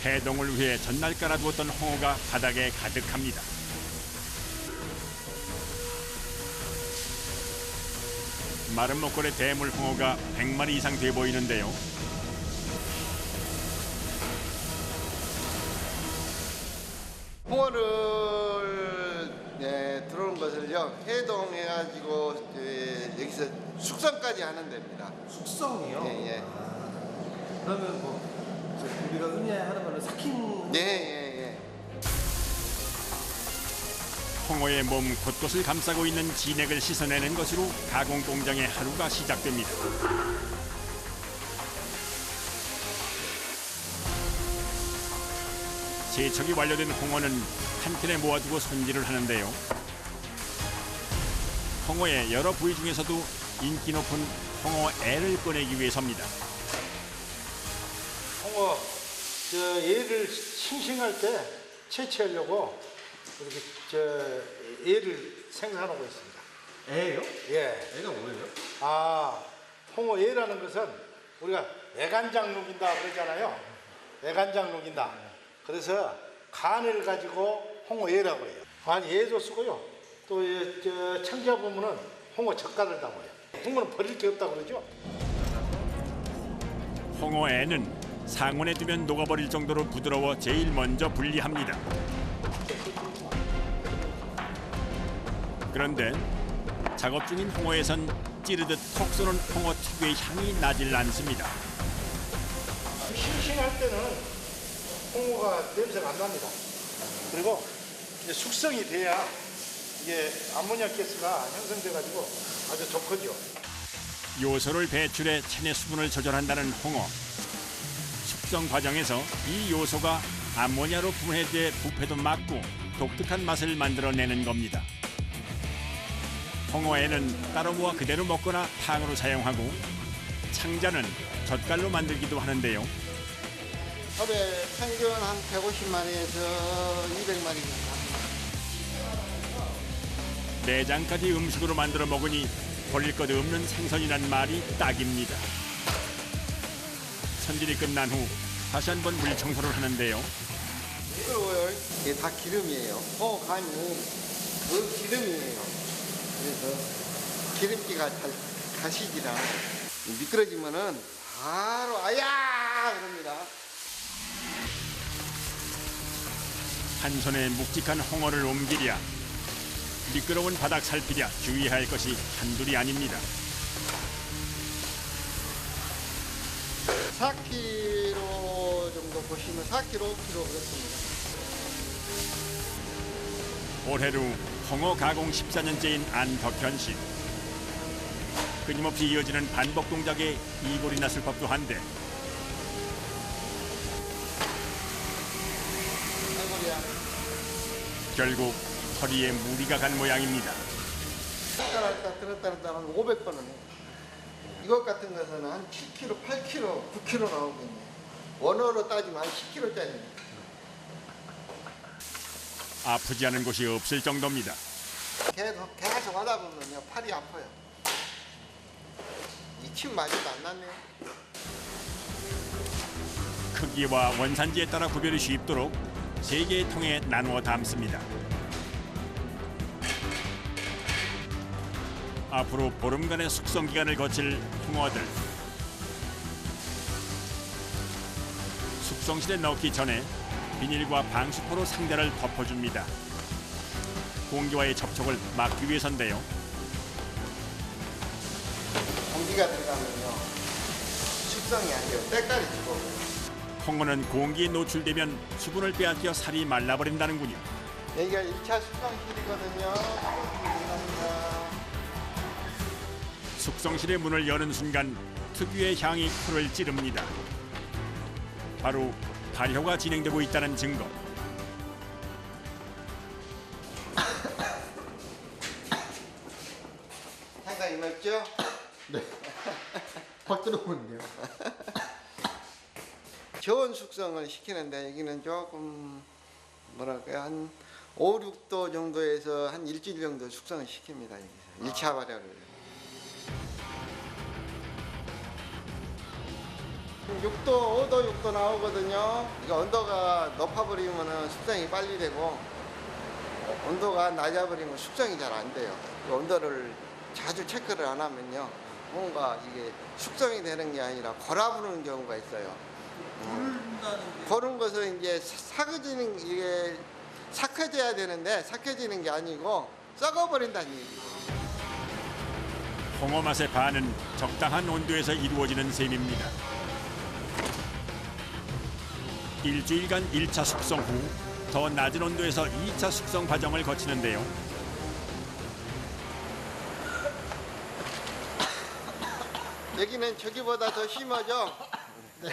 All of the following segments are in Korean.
해동을 위해 전날 깔아두었던 홍어가 바닥에 가득합니다. 마른 목골의 대물 홍어가 100마리 이상 돼 보이는데요. 홍어를 들어오는 것을요 해동해가지고 여기서 숙성까지 하는 데입니다. 숙성이요? 예, 예. 그러면 뭐 우리가 흔히 하는 거는 삭힌. 네, 예, 예. 홍어의 몸 곳곳을 감싸고 있는 진액을 씻어내는 것으로 가공 공장의 하루가 시작됩니다. 세척이 완료된 홍어는 한 캔에 모아두고 손질을 하는데요. 홍어의 여러 부위 중에서도 인기 높은 홍어애를 꺼내기 위해서입니다. 홍어 얘를 싱싱할 때 채취하려고 이렇게 얘를 생산하고 있습니다. 애요? 예. 애가 뭐예요? 홍어 얘라는 것은 우리가 애간장 녹인다 그러잖아요. 애간장 녹인다. 그래서 간을 가지고 홍어 얘라고 해요. 얘도 쓰고요. 또 창자 보면은 홍어 젓갈을다고 해요. 홍어는 버릴 게 없다고 그러죠. 홍어애는 상온에 두면 녹아버릴 정도로 부드러워 제일 먼저 분리합니다. 그런데 작업 중인 홍어에선 찌르듯 톡 쏘는 홍어 특유의 향이 나질 않습니다. 싱싱할 때는 홍어가 냄새가 안 납니다. 그리고 이제 숙성이 돼야 이게 암모니아 가스가 형성돼가지고 아주 좋거든요. 요소를 배출해 체내 수분을 조절한다는 홍어. 숙성 과정에서 이 요소가 암모니아로 분해돼 부패도 막고 독특한 맛을 만들어내는 겁니다. 홍어에는 따로 모아 그대로 먹거나 탕으로 사용하고 창자는 젓갈로 만들기도 하는데요. 하루에 평균 한 150마리에서 200마리 정도 합니다. 내장까지 음식으로 만들어 먹으니 버릴 것 없는 생선이란 말이 딱입니다. 손질이 끝난 후 다시 한번 물 청소를 하는데요. 부끄러워요. 이게 다 기름이에요. 홍어 간이 그 기름이에요. 그래서 기름기가 잘 가시지라 미끄러지면은 바로 아야 그럽니다. 한 손에 묵직한 홍어를 옮기랴 미끄러운 바닥 살피랴 주의해야 할 것이 한둘이 아닙니다. 4kg 정도 보시면 4kg, 5kg 그렇습니다. 올해로 홍어 가공 14년째인 안덕현 씨. 끊임없이 이어지는 반복 동작에 이골이 났을 법도 한데 아이고야. 결국 허리에 무리가 간 모양입니다. 들었다 놨다 한 500번은 해요. 이것 같은 것은 한 7kg, 8kg, 9kg 나오거든요. 원어로 따지면 한 10kg짜리입니다. 아프지 않은 곳이 없을 정도입니다. 계속 하다 보면요 팔이 아파요. 이 침 맞아도 안 낫네요. 크기와 원산지에 따라 구별이 쉽도록 3개의 통에 나누어 담습니다. 앞으로 보름간의 숙성 기간을 거칠 홍어들. 숙성실에 넣기 전에 비닐과 방수포로 상자를 덮어줍니다. 공기와의 접촉을 막기 위해서인데요. 공기가 들어가면요 숙성이 안 돼요. 때깔이 죽어요. 홍어는 공기에 노출되면 수분을 빼앗겨 살이 말라버린다는군요. 여기가 1차 숙성실이거든요. 감사합니다. 숙성실의 문을 여는 순간 특유의 향이 코를 찌릅니다. 바로 발효가 진행되고 있다는 증거. 상당히 맵죠? 네. 확 들어오는데요. 저온 숙성을 시키는데 여기는 조금 뭐랄까요 한 5, 6도 정도에서 한 일주일 정도 숙성을 시킵니다. 여기서 1차 발효를. 6도, 5도, 6도 나오거든요. 이거 온도가 높아버리면 숙성이 빨리 되고 온도가 낮아버리면 숙성이 잘 안 돼요. 이 온도를 자주 체크를 안 하면요. 뭔가 이게 숙성이 되는 게 아니라 골아부르는 경우가 있어요. 그런 것은 이제 사그지는 이게 삭혀져야 되는데 삭혀지는 게 아니고 썩어버린다는 얘기예요. 홍어 맛의 반은 적당한 온도에서 이루어지는 셈입니다. 일주일간 1차 숙성 후 더 낮은 온도에서 2차 숙성 과정을 거치는데요. 여기는 저기보다 더 심하죠? 네.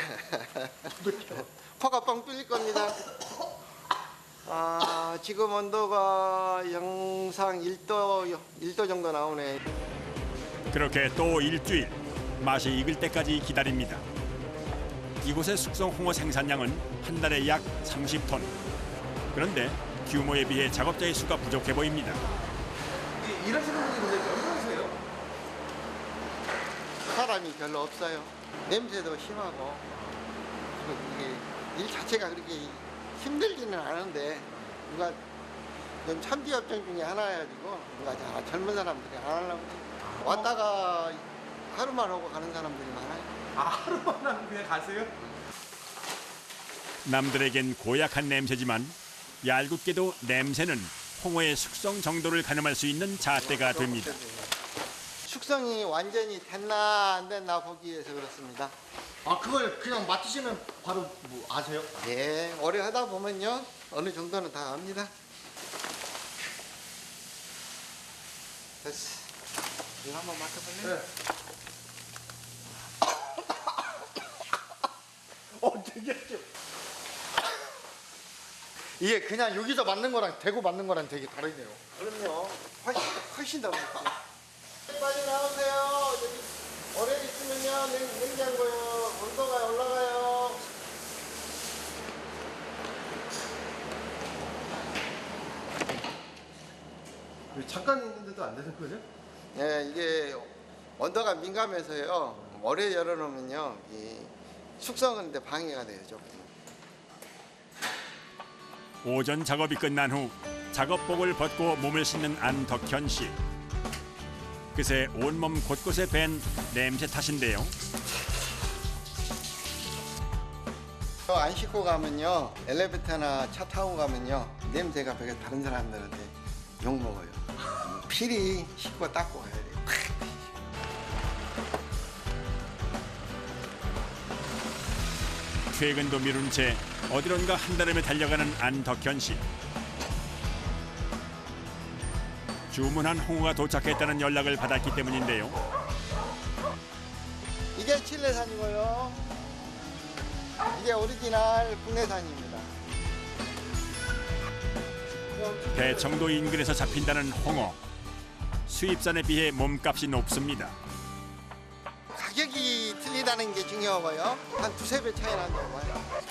코가 뻥 뚫릴 겁니다. 지금 온도가 영상 1도 정도 나오네. 그렇게 또 일주일 맛이 익을 때까지 기다립니다. 이곳의 숙성 홍어 생산량은 한 달에 약 30톤. 그런데 규모에 비해 작업자의 수가 부족해 보입니다. 일하시는 분이 근데 몇 명이세요? 사람이 별로 없어요. 냄새도 심하고 그리고 이게 일 자체가 그렇게 힘들지는 않은데 누가 좀 참기업종 중에 하나여가지고 누가 잘 젊은 사람들이 안 하려고 왔다가 하루만 하고 가는 사람들이 많아요. 하루만 하고 그냥 가세요? 남들에겐 고약한 냄새지만 얄궂게도 냄새는 홍어의 숙성 정도를 가늠할 수 있는 잣대가 됩니다. 숙성이 완전히 됐나 안 됐나 보기 위해서 그렇습니다. 그걸 그냥 맡으시면 바로 뭐 아세요? 예, 오래 하다 보면요 어느 정도는 다 압니다. 됐어. 이거 한번 맡아볼래요? 되게 이게 그냥 여기서 맞는 거랑 대고 맞는 거랑 되게 다르네요. 그럼요. 훨씬 더 맛있죠. 빨리 나오세요. 여기 오래 있으면요 냉장고요 온도가 올라가요. 잠깐 있는데도 안 되는 거죠? 네, 이게 온도가 민감해서요. 오래 열어놓으면요 이 숙성하는데 방해가 돼요 조금. 오전 작업이 끝난 후 작업복을 벗고 몸을 씻는 안덕현 씨. 그새 온몸 곳곳에 밴 냄새 탓인데요. 안 씻고 가면요 엘리베이터나 차 타고 가면요 냄새가 되게 다른 사람들한테 욕 먹어요. 필히 씻고 닦고 가야 돼요. 퇴근도 미룬 채 어디론가 한달음에 달려가는 안덕현 씨. 주문한 홍어가 도착했다는 연락을 받았기 때문인데요. 이게 칠레산이고요. 이게 오리지널 국내산입니다. 대청도 인근에서 잡힌다는 홍어. 수입산에 비해 몸값이 높습니다. 가격이 틀리다는 게 중요하고요. 한 두세 배 차이 난다고 봐요.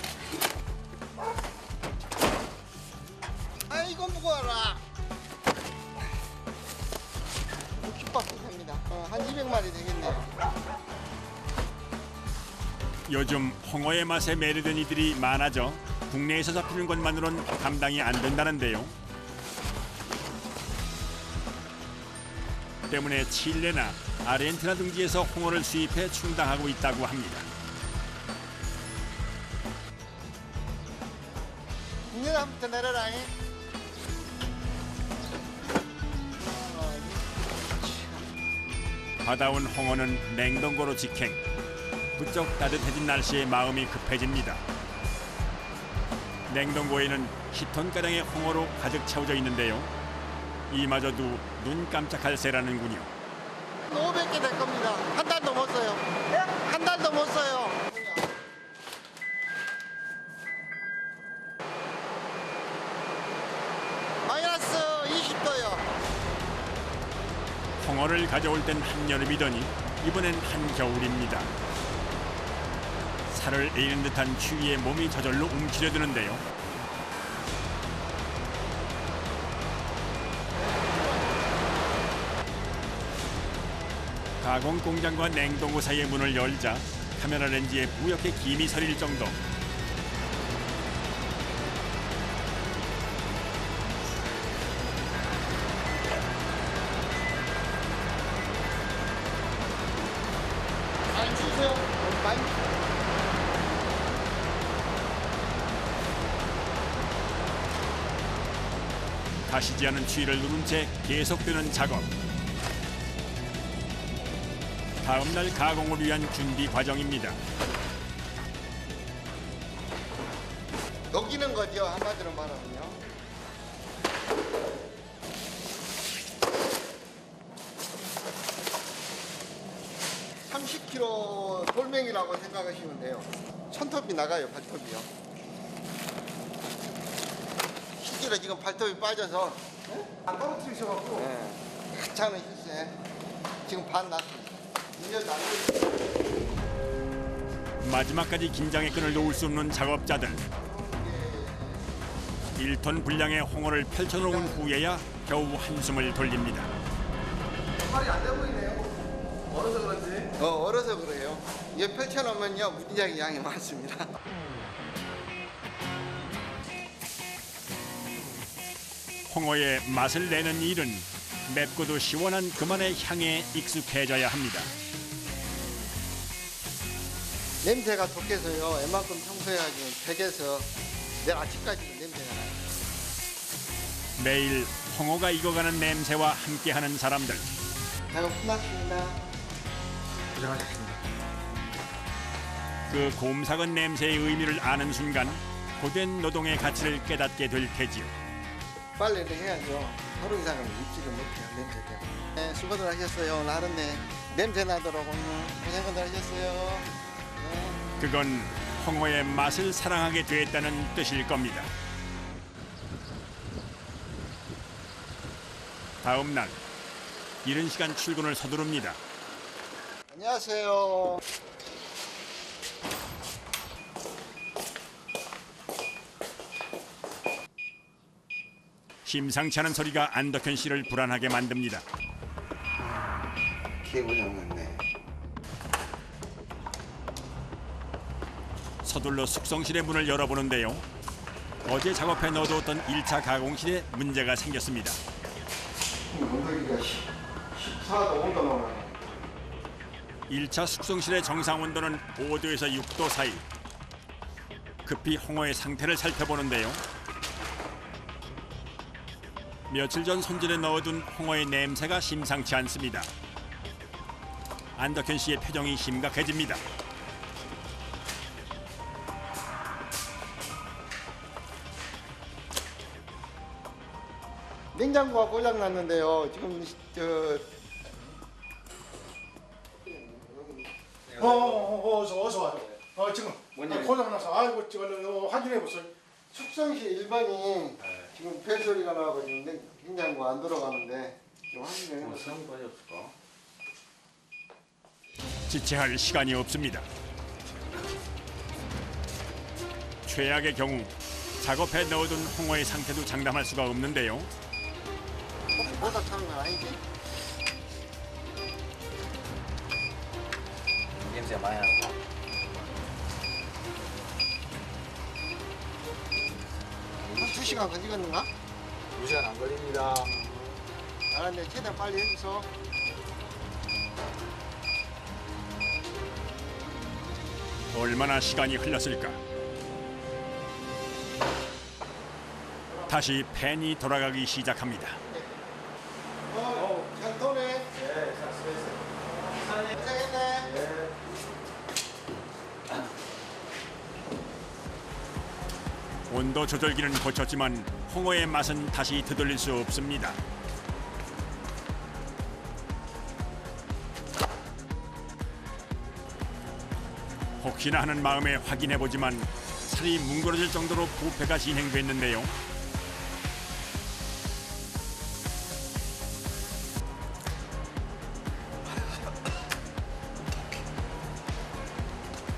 아이고 무거워라. 60밖에 됩니다. 한 200마리 되겠네요. 요즘 홍어의 맛에 매료된 이들이 많아져 국내에서 잡히는 것만으론 감당이 안 된다는데요. 때문에 칠레나 아르헨티나 등지에서 홍어를 수입해 충당하고 있다고 합니다. 이제 한부터 내려라. 받아온 홍어는 냉동고로 직행. 부쩍 따뜻해진 날씨에 마음이 급해집니다. 냉동고에는 10톤가량의 홍어로 가득 채워져 있는데요. 이마저도 눈 깜짝할 새라는군요. 500개 될 겁니다. 한 달도 못 써요. 한 달도 못 써요. 마이너스 20도요. 홍어를 가져올 땐 한여름이더니 이번엔 한겨울입니다. 살을 에이는 듯한 추위에 몸이 저절로 움츠려드는데요. 가공 공장과 냉동고 사이의 문을 열자 카메라 렌즈에 뿌옇게 김이 서릴 정도. 많이 주세요. 많이. 가시지 않은 추위를 누른 채 계속되는 작업. 다음 날 가공을 위한 준비 과정입니다. 녹이는 거죠, 한마디로 말하면요. (30kg) 돌멩이라고 생각하시면 돼요. 손톱이 나가요, 발톱이요. 실제로 지금 발톱이 빠져서 안 떨어뜨리셔갖고 하찮은 실수에 지금 반 났습니다. 인연도 안 되죠. 마지막까지 긴장의 끈을 놓을 수 없는 작업자들. 1톤 분량의 홍어를 펼쳐놓은 후에야 겨우 한숨을 돌립니다. 말이 안 돼 보이네요. 얼어서 그런지. 얼어서 그래요. 이거 펼쳐놓으면요, 무지하게 양이 많습니다. 홍어의 맛을 내는 일은 맵고도 시원한 그만의 향에 익숙해져야 합니다. 냄새가 독해서요, 웬만큼 청소해가지고 댁에서 내일 아침까지 냄새가 나요. 매일 홍어가 익어가는 냄새와 함께하는 사람들. 작업 끝났습니다. 고생하셨습니다. 그 곰삭은 냄새의 의미를 아는 순간 고된 노동의 가치를 깨닫게 될 테지요. 빨래를 해야죠. 하루 이상은 입지를 못해요, 냄새 때문에. 네, 수고들 하셨어요. 오늘 하루 내 냄새 나도록 오늘 고생들 하셨어요. 네. 그건 홍어의 맛을 사랑하게 됐다는 뜻일 겁니다. 다음 날 이른 시간 출근을 서두릅니다. 안녕하세요. 심상치 않은 소리가 안덕현 씨를 불안하게 만듭니다. 개고장 났네. 서둘러 숙성실의 문을 열어보는데요. 어제 작업해 넣어두었던 1차 가공실에 문제가 생겼습니다. 온도기가 14도 5도 나와요. 1차 숙성실의 정상 온도는 5도에서 6도 사이. 급히 홍어의 상태를 살펴보는데요. 며칠 전 손질에 넣어둔 홍어의 냄새가 심상치 않습니다. 안덕현 씨의 표정이 심각해집니다. 냉장고가 고장 났는데요. 지금 어서 와요. 지금 고장나서 아이고 지금 확인해 보세요. 숙성실 1번이 지금 벨소리가 나고 지금 냉장고 안 들어가는데 좀 확인을 해보세요. 지체할 시간이 없습니다. 최악의 경우 작업해 넣어둔 홍어의 상태도 장담할 수가 없는데요. 혹시 보다 타는 건 아니지? 냄새 많이 나고. 한 2시간 걸리겠는가? 2시간 안 걸립니다. 알았네. 최대한 빨리 해주소. 얼마나 시간이 흘렀을까. 다시 팬이 돌아가기 시작합니다. 잘 도네. 네, 잘 쓰겠어요. 고생했네. 온도 조절기는 고쳤지만 홍어의 맛은 다시 되돌릴 수 없습니다. 혹시나 하는 마음에 확인해보지만 살이 뭉그러질 정도로 부패가 진행됐는데요.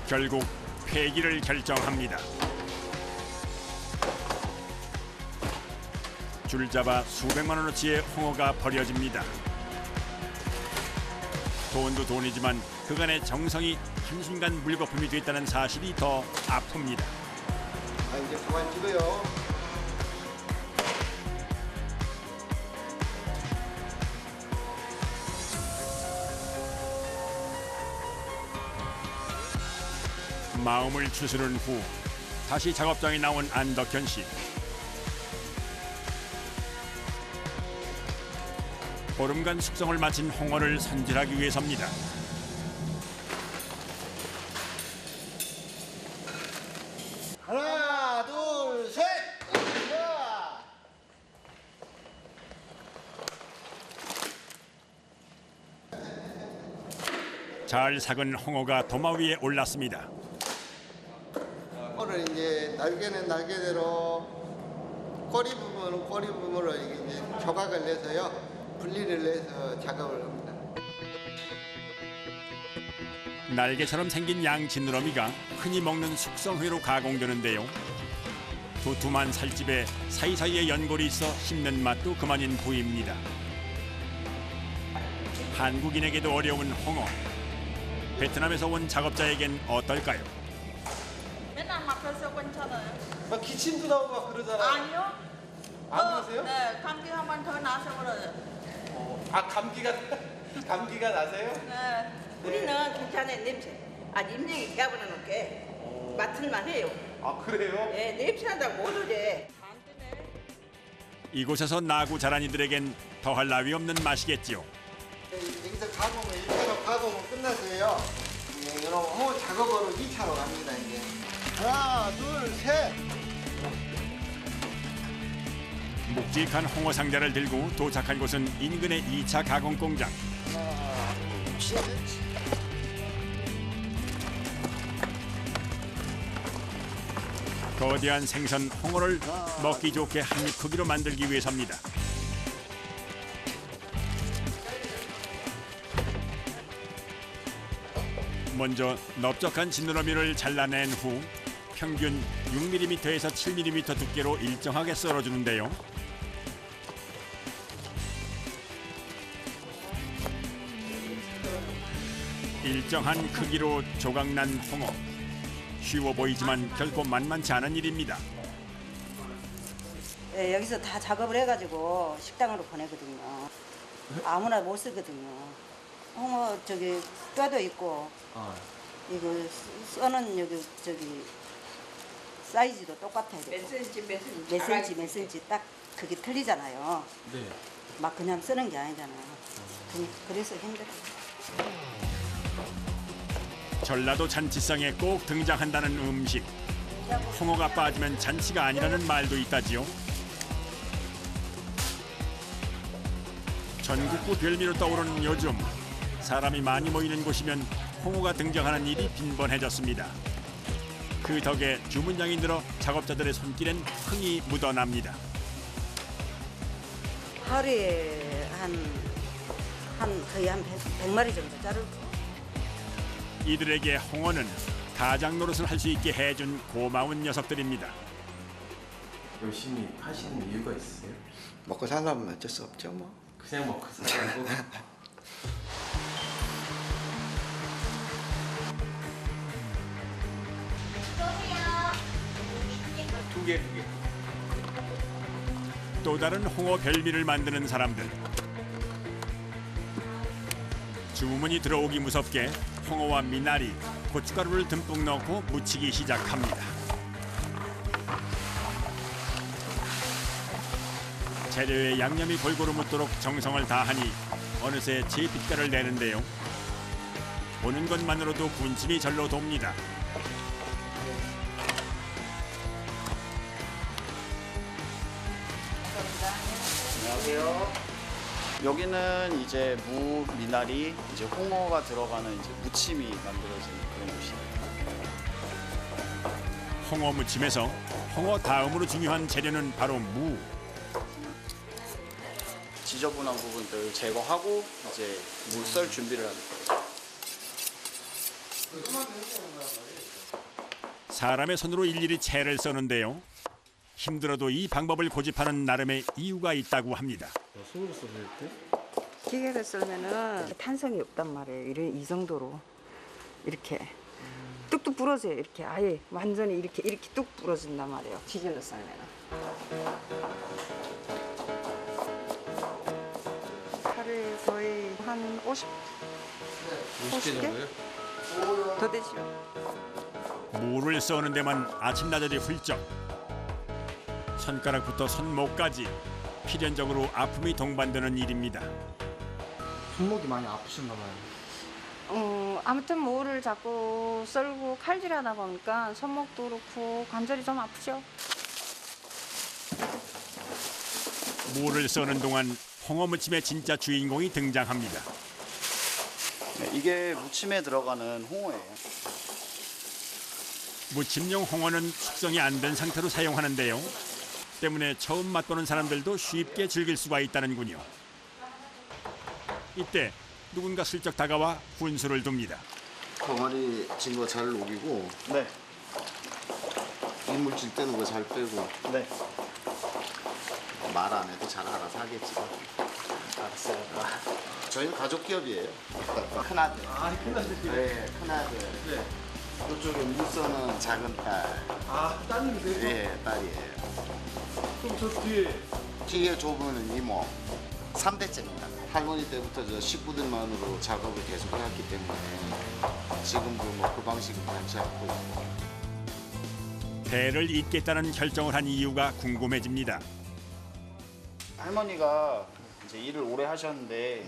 결국 폐기를 결정합니다. 줄 잡아 수백만 원어치의 홍어가 버려집니다. 돈도 돈이지만 그간의 정성이 한순간 물거품이 됐다는 사실이 더 아픕니다. 아, 이제 그만 찍어요. 마음을 추스른 후 다시 작업장에 나온 안덕현 씨. 보름간 숙성을 마친 홍어를 손질하기 위해서입니다. 하나, 둘, 셋! 자. 잘 삭은 홍어가 도마 위에 올랐습니다. 오늘 이제 날개는 날개대로 꼬리 부분은 꼬리 부분으로 이제 조각을 내서요. 분리를 내서 작업을 합니다. 날개처럼 생긴 양 지느러미가 흔히 먹는 숙성회로 가공되는데요. 두툼한 살집에 사이사이에 연골이 있어 씹는 맛도 그만인 부위입니다. 한국인에게도 어려운 홍어. 베트남에서 온 작업자에겐 어떨까요? 맨날 맡아서 괜찮아요. 막 기침도 나오고 막 그러잖아요. 아니요. 안 그러세요? 네, 감기 한 번 더 나서 그래요. 아 감기가 감기가 나세요? 네. 우리는 괜찮아요 냄새. 아 임명이 대화보는 없게 맡을만 해요. 아 그래요? 네, 냄새 난다고 못 오래. 이곳에서 나고 자란 이들에겐 더할 나위 없는 맛이겠지요. 여기서 가공은 1차로 가공은 끝났어요. 예, 여러분 홍어 작업으로 2차로 갑니다 이제. 하나, 둘, 셋. 묵직한 홍어 상자를 들고 도착한 곳은 인근의 2차 가공 공장. 거대한 생선 홍어를 먹기 좋게 한입 크기로 만들기 위해서입니다. 먼저 넓적한 지느러미를 잘라낸 후 평균 6mm에서 7mm 두께로 일정하게 썰어주는데요. 일정한 크기로 조각난 홍어. 쉬워 보이지만 결코 만만치 않은 일입니다. 예, 여기서 다 작업을 해가지고 식당으로 보내거든요. 아무나 못 쓰거든요. 홍어 저기 뼈도 있고 이거 써는 여기 저기 사이즈도 똑같아요. 몇 센치 몇 센치. 몇 센치 딱 그게 틀리잖아요. 네. 막 그냥 쓰는 게 아니잖아요. 그래서 힘들어요. 전라도 잔치상에 꼭 등장한다는 음식. 홍어가 빠지면 잔치가 아니라는 말도 있다지요. 전국구 별미로 떠오르는 요즘 사람이 많이 모이는 곳이면 홍어가 등장하는 일이 빈번해졌습니다. 그 덕에 주문량이 늘어 작업자들의 손길엔 흥이 묻어납니다. 하루에 거의 한 100마리 정도 자르고. 이들에게 홍어는 가장 노릇을 할 수 있게 해준 고마운 녀석들입니다. 열심히 하시는 이유가 있으세요? 먹고 살려면 어쩔 수 없죠 뭐. 그냥 먹고 살고. 두 개. 또 다른 홍어 별미를 만드는 사람들. 주문이 들어오기 무섭게 홍어와 미나리, 고춧가루를 듬뿍 넣고 무치기 시작합니다. 재료에 양념이 골고루 묻도록 정성을 다하니 어느새 제 빛깔을 내는데요. 보는 것만으로도 군침이 절로 돕니다. 안녕하세요. 여기는 이제 무, 미나리, 이제 홍어가 들어가는 이제 무침이 만들어지는 그런 곳입니다. 홍어 무침에서 홍어 다음으로 중요한 재료는 바로 무. 지저분한 부분들 제거하고 이제 무 썰 준비를 합니다. 사람의 손으로 일일이 채를 써는데요. 힘들어도 이 방법을 고집하는 나름의 이유가 있다고 합니다. 손으로 써줄 때? 기계로 썰면은 탄성이 없단 말이에요. 이 정도로 이렇게 뚝뚝 부러져요. 이렇게 아예 완전히 이렇게 뚝 부러진단 말이에요. 기계로 썰면은. 하루에 거의 한 50개 정도요? 더 되죠. 무를 써는 데만 아침나절이 훌쩍. 손가락부터 손목까지 필연적으로 아픔이 동반되는 일입니다. 손목이 많이 아프신가 봐요. 아무튼 모를 자꾸 썰고 칼질하다 보니까 손목도 그렇고 관절이 좀 아프죠. 무를 써는 동안 홍어무침의 진짜 주인공이 등장합니다. 네, 이게 무침에 들어가는 홍어예요. 무침용 홍어는 숙성이 안 된 상태로 사용하는데요. 때문에 처음 맛보는 사람들도 쉽게 즐길 수가 있다는군요. 이때 누군가 슬쩍 다가와 훈수를 둡니다. 병아리 진 거 잘 녹이고 네. 이물질 떼는 거 잘 빼고 네. 말 안 해도 잘 알아서 하겠지. 알았어요. 저희는 가족 기업이에요. 큰아들. 큰아들. 네, 큰아들. 네. 이쪽에 물서는 작은 딸. 따님이세요? 네, 딸이에요. 그럼 저 뒤에 뒤에 좁은 이모. 3대째입니다. 할머니 때부터 저 식구들만으로 작업을 계속 해왔기 때문에 지금도 뭐 그 방식은 변치 않고 있고. 대를 잇겠다는 결정을 한 이유가 궁금해집니다. 할머니가 이제 일을 오래 하셨는데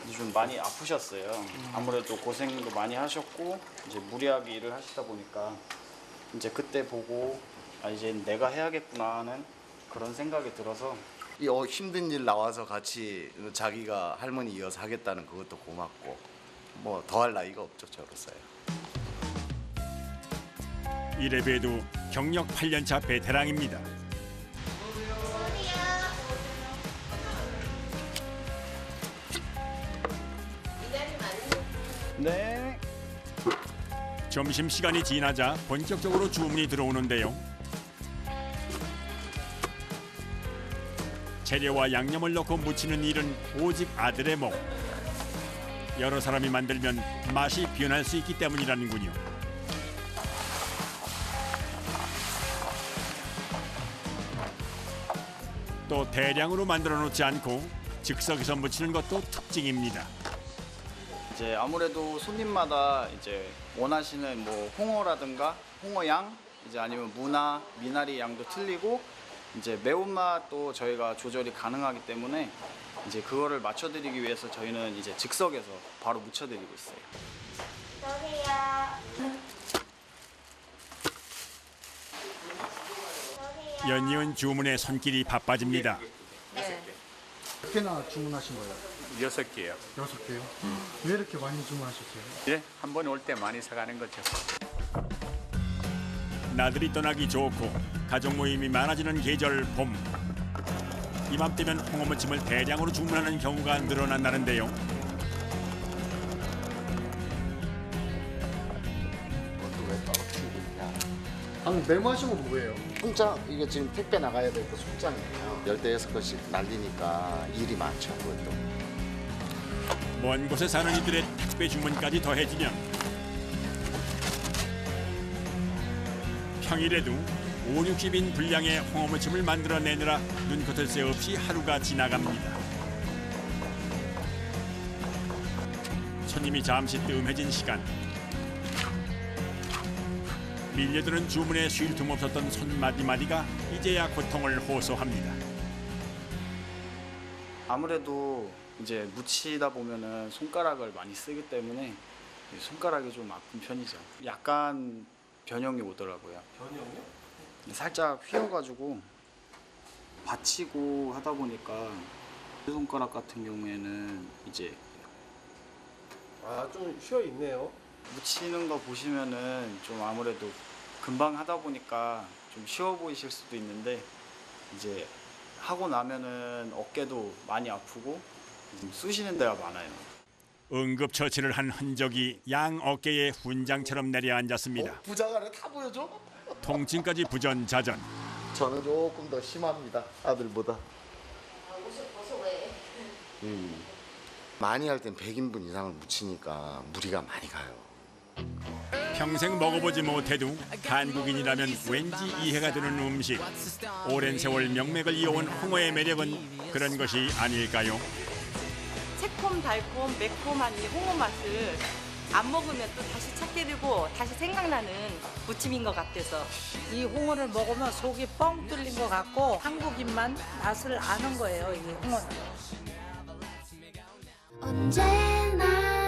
이제 좀 많이 아프셨어요. 아무래도 고생도 많이 하셨고 이제 무리하게 일을 하시다 보니까 이제 그때 보고 아 이제 내가 해야겠구나 하는 그런 생각이 들어서 이 힘든 일 나와서 같이 자기가 할머니 이어서 하겠다는 그것도 고맙고 뭐 더할 나이가 없죠 저로서요. 이래 봬도 경력 8년차 베테랑입니다. 네. 점심시간이 지나자 본격적으로 주문이 들어오는데요. 재료와 양념을 넣고 무치는 일은 오직 아들의 목. 여러 사람이 만들면 맛이 변할 수 있기 때문이라는군요. 또 대량으로 만들어 놓지 않고 즉석에서 무치는 것도 특징입니다. 이제 아무래도 손님마다 이제 원하시는 뭐 홍어라든가 홍어 양 이제 아니면 무나 미나리 양도 틀리고 이제 매운맛도 저희가 조절이 가능하기 때문에 이제 그거를 맞춰드리기 위해서 저희는 이제 즉석에서 바로 무쳐드리고 있어요. 연이은 주문에 손길이 바빠집니다. 몇 개나 주문하신 거예요? 6개요. 6개요? 왜 이렇게 많이 주문하셨어요? 예, 한 번 올 때 많이 사가는 거죠. 나들이 떠나기 좋고 가족 모임이 많아지는 계절 봄. 이맘때면 홍어무침을 대량으로 주문하는 경우가 늘어난다는데요. 아니 메모하신 건 뭐예요? 송장 이게 지금 택배 나가야 될 거 송장이에요. 16건씩 날리니까 일이 많죠 그것도. 먼 곳에 사는 이들의 택배 주문까지 더해지면 평일에도 5, 60인 분량의 홍어무침을 만들어내느라 눈코뜰 새 없이 하루가 지나갑니다. 손님이 잠시 뜸해진 시간. 밀려드는 주문에 쉴 틈 없었던 손마디마디가 이제야 고통을 호소합니다. 아무래도 이제 무치다 보면은 손가락을 많이 쓰기 때문에 손가락이 좀 아픈 편이죠. 약간 변형이 오더라고요. 변형이요? 살짝 휘어가지고 받치고 하다 보니까 손가락 같은 경우에는 이제 좀 쉬어 있네요. 묻히는 거 보시면은 좀 아무래도 금방 하다 보니까 좀 쉬워 보이실 수도 있는데 이제 하고 나면은 어깨도 많이 아프고 쑤시는 데가 많아요. 응급처치를 한 흔적이 양 어깨에 훈장처럼 내려앉았습니다. 부자가래 다 보여줘? 통증까지 부전자전. 저는 조금 더 심합니다 아들보다. 많이 할 땐 100인분 이상을 무치니까 무리가 많이 가요. 평생 먹어보지 못해도 한국인이라면 왠지 이해가 되는 음식. 오랜 세월 명맥을 이어온 홍어의 매력은 그런 것이 아닐까요? 새콤, 달콤, 매콤한 이 홍어 맛을 안 먹으면 또 다시 찾게 되고 다시 생각나는 무침인 것 같아서. 이 홍어를 먹으면 속이 뻥 뚫린 것 같고 한국인만 맛을 아는 거예요, 이 홍어는. 언제나